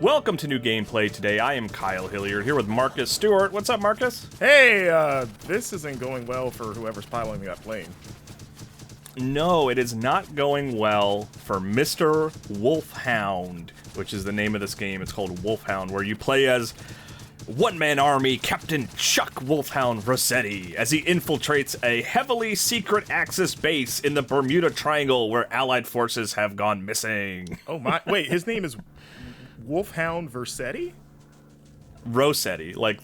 Welcome to New Gameplay. Today I am Kyle Hilliard here with Marcus Stewart. What's up, Marcus? Hey, this isn't going well for whoever's piloting that plane. No, it is not going well for Mr. Wolfhound, which is the name of this game. It's called Wolfhound, where you play as one-man army Captain Chuck Wolfhound Rosetti as he infiltrates a heavily secret Axis base in the Bermuda Triangle where Allied forces have gone missing. Oh my! Wait, his name is Wolfhound Rosetti? Rosetti, like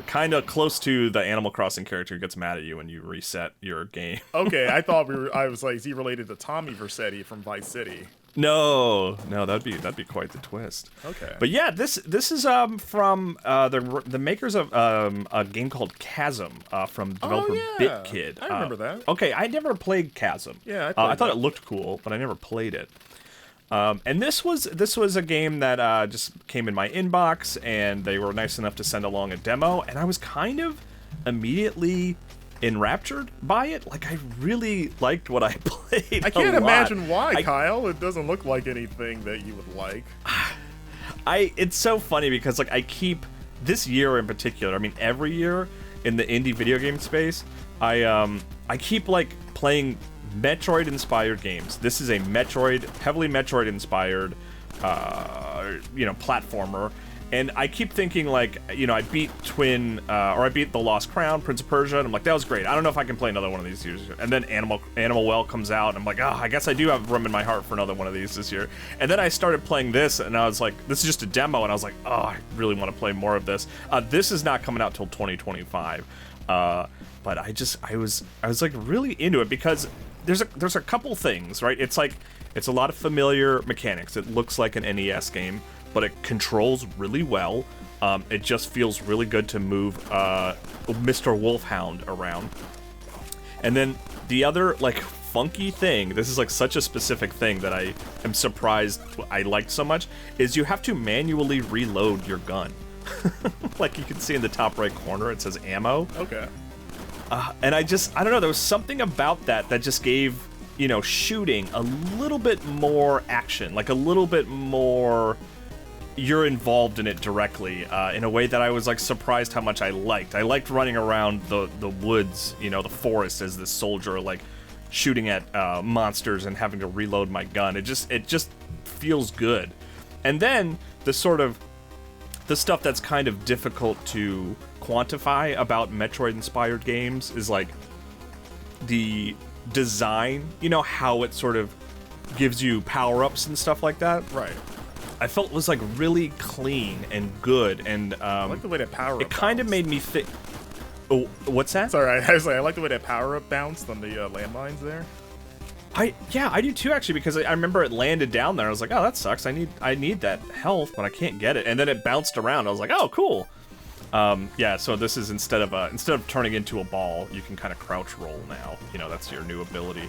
kind of close to the Animal Crossing character who gets mad at you when you reset your game. Okay, I was like, is he related to Tommy Vercetti from Vice City? No, that'd be quite the twist. Okay, but yeah, this is from the makers of a game called Chasm from developer BitKid. I remember that. Okay, I never played Chasm. Yeah, I thought it looked cool, but I never played it. And this was a game that just came in my inbox, and they were nice enough to send along a demo, and I was kind of immediately enraptured by it. Like, I really liked what I played. I can't imagine why, Kyle. It doesn't look like anything that you would like. It's so funny because, like, I keep this year in particular. I mean, every year in the indie video game space, I keep like playing Metroid-inspired games. This is a heavily Metroid-inspired, platformer. And I keep thinking, like, I beat I beat The Lost Crown, Prince of Persia, and I'm like, that was great. I don't know if I can play another one of these years. And then Animal Well comes out, and I'm like, I guess I do have room in my heart for another one of these this year. And then I started playing this, and I was like, this is just a demo, and I was like, I really want to play more of this. This is not coming out till 2025. But I was like really into it because there's a couple things, right? It's like, it's a lot of familiar mechanics. It looks like an NES game, but it controls really well. It just feels really good to move Mr. Wolfhound around. And then the other, like, funky thing, this is like such a specific thing that I am surprised I liked so much, is you have to manually reload your gun. Like you can see in the top right corner, it says ammo. Okay. And I don't know, there was something about that just gave, shooting a little bit more action, like a little bit more, you're involved in it directly, in a way that I was like surprised how much I liked. I liked running around the woods, the forest as this soldier, like shooting at monsters and having to reload my gun. It just feels good. And then the stuff that's kind of difficult to quantify about Metroid-inspired games is like the design, how it sort of gives you power-ups and stuff like that. Right. I felt it was like really clean and good, and I like the way that power-up it kind of made me think. Oh, what's that? Sorry, I was like, I like the way that power-up bounced on the landmines there. I do too, actually, because I remember it landed down there. I was like, oh, that sucks. I need that health, but I can't get it. And then it bounced around. I was like, oh, cool. So this is instead of turning into a ball, you can kind of crouch roll now. That's your new ability.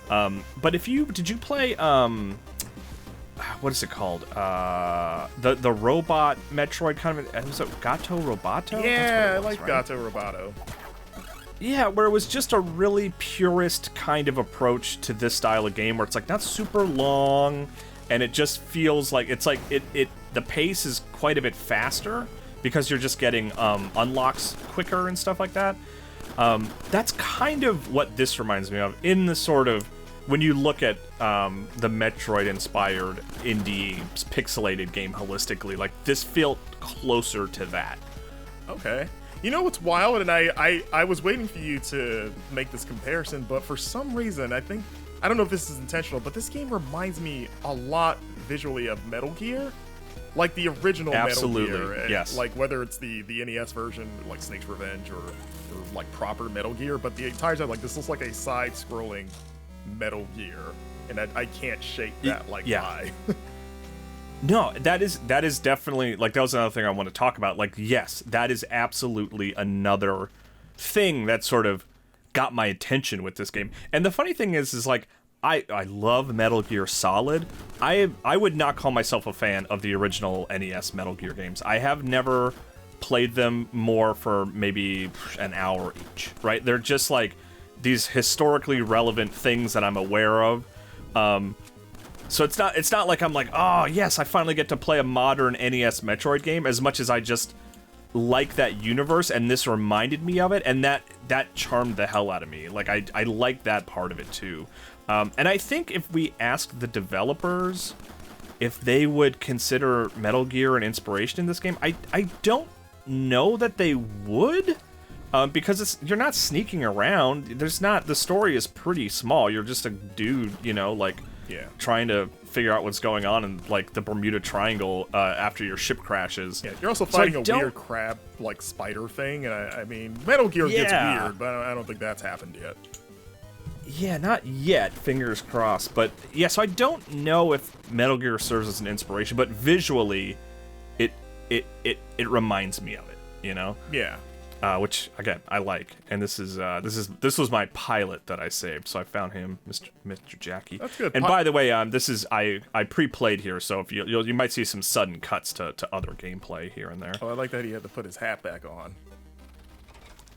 But did you play what is it called? The robot Metroid kind of, was it Gato Roboto? Yeah, I like Gato Roboto. Yeah, where it was just a really purist kind of approach to this style of game, where it's like not super long, and it just feels like the pace is quite a bit faster because you're just getting unlocks quicker and stuff like that. That's kind of what this reminds me of, in the sort of, when you look at the Metroid-inspired indie pixelated game holistically, like this felt closer to that. Okay. You know what's wild, and I was waiting for you to make this comparison, but for some reason, I don't know if this is intentional, but this game reminds me a lot visually of Metal Gear. Like the original Metal Gear. Yes. Like whether it's the NES version, like Snake's Revenge, or like proper Metal Gear, but the entire time, like, this looks like a side-scrolling Metal Gear, and I can't shake that lie. No, that is definitely, like, that was another thing I want to talk about. Like, yes, that is absolutely another thing that sort of got my attention with this game. And the funny thing is like, I love Metal Gear Solid. I would not call myself a fan of the original NES Metal Gear games. I have never played them more for maybe an hour each, right? They're just like these historically relevant things that I'm aware of. So it's not like I'm like, oh yes, I finally get to play a modern NES Metroid game, as much as I just like that universe, and this reminded me of it, and that charmed the hell out of me. Like I like that part of it too. And I think if we asked the developers if they would consider Metal Gear an inspiration in this game, I don't know that they would, because you're not sneaking around. The story is pretty small. You're just a dude, like trying to figure out what's going on in like the Bermuda Triangle after your ship crashes. Yeah, you're also fighting a weird crab like spider thing, and I mean Metal Gear gets weird, but I don't think that's happened yet. Yeah, not yet. Fingers crossed. But yeah, so I don't know if Metal Gear serves as an inspiration, but visually, it reminds me of it. Yeah. Which again I like, and this was my pilot that I saved, so I found him, Mr. Jackie. That's good. And by the way, this is I pre-played here, so if you might see some sudden cuts to other gameplay here and there. Oh, I like that he had to put his hat back on.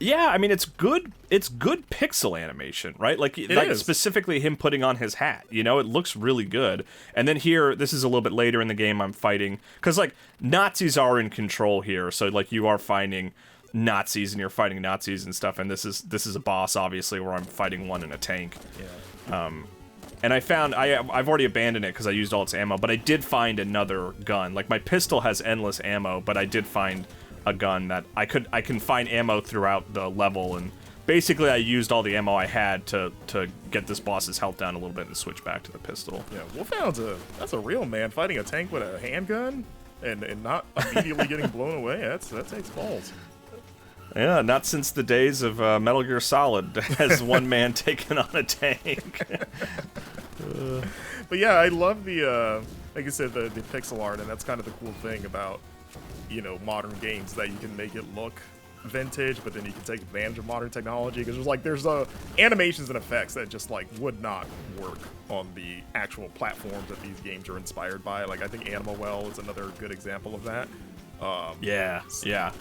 Yeah, I mean it's good pixel animation, right? Like specifically him putting on his hat, it looks really good. And then here, this is a little bit later in the game, I'm fighting, because like Nazis are in control here, so like you are finding Nazis and you're fighting Nazis and stuff, and this is a boss obviously where I'm fighting one in a tank. Yeah. And I found I've already abandoned it because I used all its ammo, but I did find another gun. Like my pistol has endless ammo, but I did find a gun that I can find ammo throughout the level, and basically I used all the ammo I had to get this boss's health down a little bit and switch back to the pistol. Yeah, Wolfhound's that's a real man fighting a tank with a handgun and not immediately getting blown away. That takes balls. Yeah, not since the days of Metal Gear Solid has one man taken on a tank. But yeah, I love the like I said, the pixel art, and that's kind of the cool thing about modern games, that you can make it look vintage, but then you can take advantage of modern technology, because there's animations and effects that just like would not work on the actual platforms that these games are inspired by. Like I think Animal Well is another good example of that. Yeah,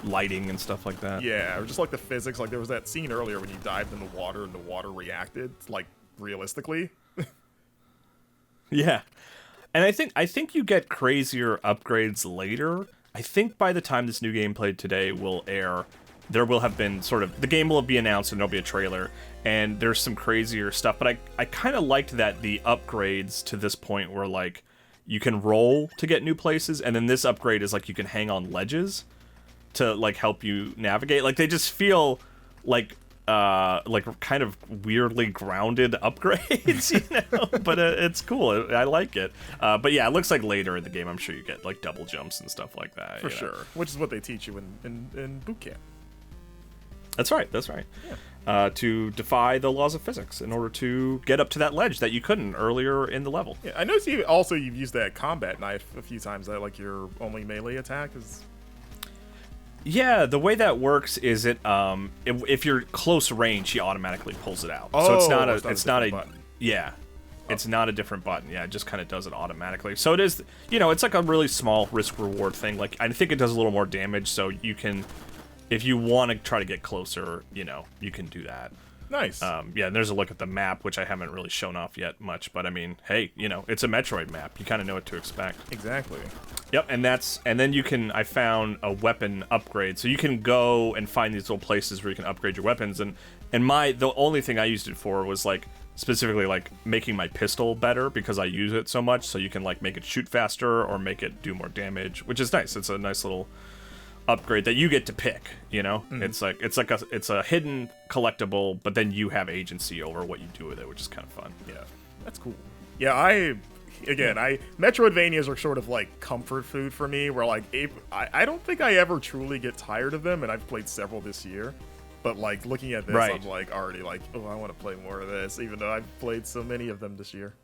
lighting and stuff like that. Yeah, or just like the physics. Like there was that scene earlier when you dived in the water and the water reacted like realistically. Yeah, and I think you get crazier upgrades later. I think by the time this new gameplay today will air, there will have been the game will be announced and there'll be a trailer, and there's some crazier stuff. But I kind of liked that the upgrades to this point were like, you can roll to get new places, and then this upgrade is like you can hang on ledges to like help you navigate. Like they just feel like kind of weirdly grounded upgrades, but it's cool. I like it. But yeah, it looks like later in the game, I'm sure you get like double jumps and stuff like that. For sure, which is what they teach you in boot camp. That's right. Yeah. To defy the laws of physics in order to get up to that ledge that you couldn't earlier in the level. Yeah, I noticed you've used that combat knife a few times. That like your only melee attack is. Yeah, the way that works is if you're close range, he automatically pulls it out. Oh, so it's not a button. Yeah. It's not a different button. Yeah, it just kind of does it automatically. So it is, it's like a really small risk reward thing. Like I think it does a little more damage, so you can, if you want to try to get closer, you can do that. Nice. Yeah, and there's a look at the map, which I haven't really shown off yet much, but I mean, hey, it's a Metroid map. You kind of know what to expect. Exactly. Yep, and then I found a weapon upgrade. So you can go and find these little places where you can upgrade your weapons, and the only thing I used it for was like specifically like making my pistol better, because I use it so much, so you can like make it shoot faster or make it do more damage, which is nice. It's a nice little upgrade that you get to pick, it's a hidden collectible, but then you have agency over what you do with it, which is kind of fun. Yeah, that's cool. Yeah, Metroidvanias are sort of like comfort food for me, where like I don't think I ever truly get tired of them, and I've played several this year, but like looking at this, right, I'm like already like, oh, I want to play more of this, even though I've played so many of them this year.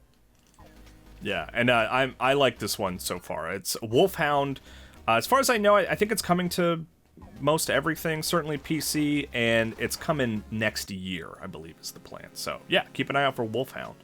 Yeah, and I like this one so far. It's Wolfhound. As far as I know, I think it's coming to most everything, certainly PC, and it's coming next year, I believe is the plan. So, yeah, keep an eye out for Wolfhound.